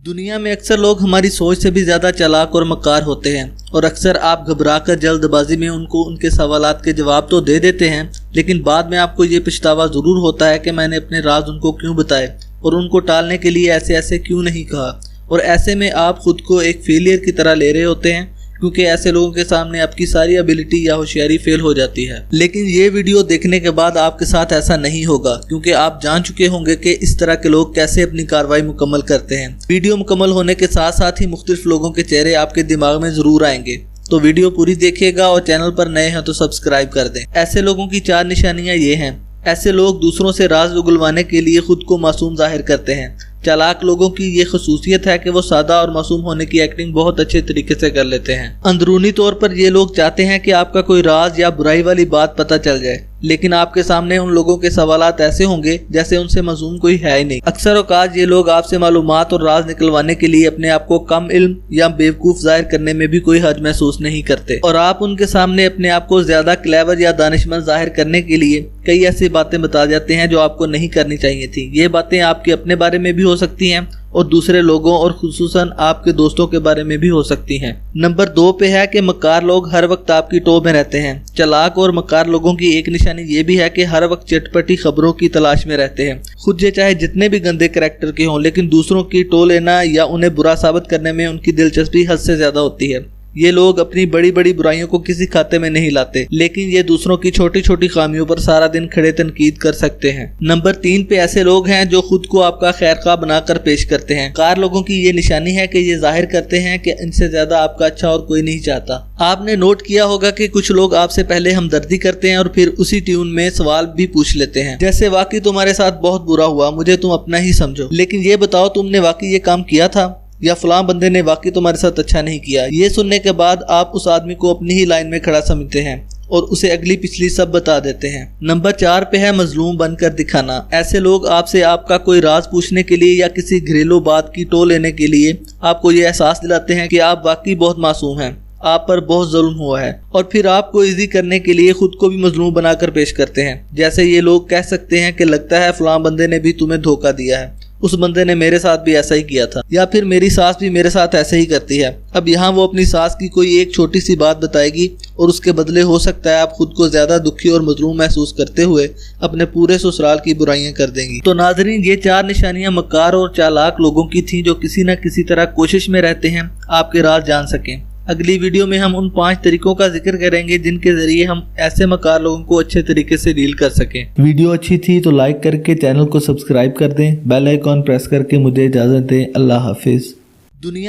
दुनिया में अक्सर लोग हमारी सोच से भी ज़्यादा चालाक और मक्कार होते हैं और अक्सर आप घबराकर जल्दबाजी में उनको उनके सवालात के जवाब तो दे देते हैं, लेकिन बाद में आपको ये पछतावा ज़रूर होता है कि मैंने अपने राज उनको क्यों बताए और उनको टालने के लिए ऐसे ऐसे क्यों नहीं कहा। और ऐसे में आप खुद को एक फेलियर की तरह ले रहे होते हैं, क्योंकि ऐसे लोगों के सामने आपकी सारी एबिलिटी या होशियारी फेल हो जाती है। लेकिन ये वीडियो देखने के बाद आपके साथ ऐसा नहीं होगा, क्योंकि आप जान चुके होंगे कि इस तरह के लोग कैसे अपनी कार्रवाई मुकम्मल करते हैं। वीडियो मुकम्मल होने के साथ साथ ही मुख्तलिफ लोगों के चेहरे आपके दिमाग में ज़रूर आएंगे, तो वीडियो पूरी देखिएगा और चैनल पर नए हैं तो सब्सक्राइब कर दें। ऐसे लोगों की 4 निशानियाँ ये हैं। ऐसे लोग दूसरों से राज उगलवाने के लिए खुद को मासूम जाहिर करते हैं। चालाक लोगों की ये खसूसियत है कि वो सादा और मासूम होने की एक्टिंग बहुत अच्छे तरीके से कर लेते हैं। अंदरूनी तौर पर ये लोग चाहते हैं कि आपका कोई राज या बुराई वाली बात पता चल जाए, लेकिन आपके सामने उन लोगों के सवालात ऐसे होंगे जैसे उनसे मासूम कोई है ही नहीं। अक्सर औकात ये लोग आपसे मालूमात और राज निकलवाने के लिए अपने आप को कम इल्म या बेवकूफ़ जाहिर करने में भी कोई हर्ज महसूस नहीं करते, और आप उनके सामने अपने आप को ज़्यादा क्लेवर या दानिशमंद जाहिर करने के लिए कई ऐसी बातें बता जाते हैं जो आपको नहीं करनी चाहिए थी। ये बातें आपके अपने बारे में भी हो सकती हैं और दूसरे लोगों और खुसूसन आपके दोस्तों के बारे में भी हो सकती हैं। नंबर 2 पे है कि मक्कार लोग हर वक्त आपकी टो में रहते हैं। चालाक और मक्कार लोगों की एक निशानी ये भी है कि हर वक्त चटपटी खबरों की तलाश में रहते हैं। खुद ये चाहे जितने भी गंदे करैक्टर के हों, लेकिन दूसरों की टो लेना या उन्हें बुरा साबित करने में उनकी दिलचस्पी हद से ज़्यादा होती है। ये लोग अपनी बड़ी बड़ी बुराइयों को किसी खाते में नहीं लाते, लेकिन ये दूसरों की छोटी छोटी खामियों पर सारा दिन खड़े तनकीद कर सकते हैं। नंबर 3 पे ऐसे लोग हैं जो खुद को आपका खैरख्वाह बनाकर पेश करते हैं। कार लोगों की ये निशानी है कि ये जाहिर करते हैं कि इनसे ज्यादा आपका अच्छा और कोई नहीं चाहता। आपने नोट किया होगा कि कुछ लोग आपसे पहले हमदर्दी करते हैं और फिर उसी ट्यून में सवाल भी पूछ लेते हैं, जैसे वाकई तुम्हारे साथ बहुत बुरा हुआ, मुझे तुम अपना ही समझो, लेकिन ये बताओ तुमने वाकई ये काम किया था, या फलां बंदे ने वाकई तुम्हारे साथ अच्छा नहीं किया। ये सुनने के बाद आप उस आदमी को अपनी ही लाइन में खड़ा समझते हैं और उसे अगली पिछली सब बता देते हैं। नंबर 4 पे है मजलूम बनकर दिखाना। ऐसे लोग आपसे आपका कोई राज पूछने के लिए या किसी घरेलू बात की टो लेने के लिए आपको ये एहसास दिलाते हैं कि आप वाकई बहुत मासूम हैं, आप पर बहुत जुल्म हुआ है, और फिर आपको इजी करने के लिए खुद को भी मजलूम बनाकर पेश करते हैं। जैसे ये लोग कह सकते हैं कि लगता है फलां बंदे ने भी तुम्हें धोखा दिया है, उस बंदे ने मेरे साथ भी ऐसा ही किया था, या फिर मेरी सास भी मेरे साथ ऐसे ही करती है। अब यहाँ वो अपनी सास की कोई एक छोटी सी बात बताएगी और उसके बदले हो सकता है आप खुद को ज्यादा दुखी और मजलूम महसूस करते हुए अपने पूरे ससुराल की बुराइयां कर देंगी। तो नाजरीन, ये 4 निशानियां मक्कार और चालाक लोगों की थी जो किसी न किसी तरह कोशिश में रहते हैं आपके राज जान सकें। अगली वीडियो में हम उन 5 तरीकों का जिक्र करेंगे जिनके जरिए हम ऐसे मक्कार लोगों को अच्छे तरीके से डील कर सकें। वीडियो अच्छी थी तो लाइक करके चैनल को सब्सक्राइब कर दें, बेल आइकॉन प्रेस करके मुझे इजाज़त दें। अल्लाह हाफिज़। दुनिया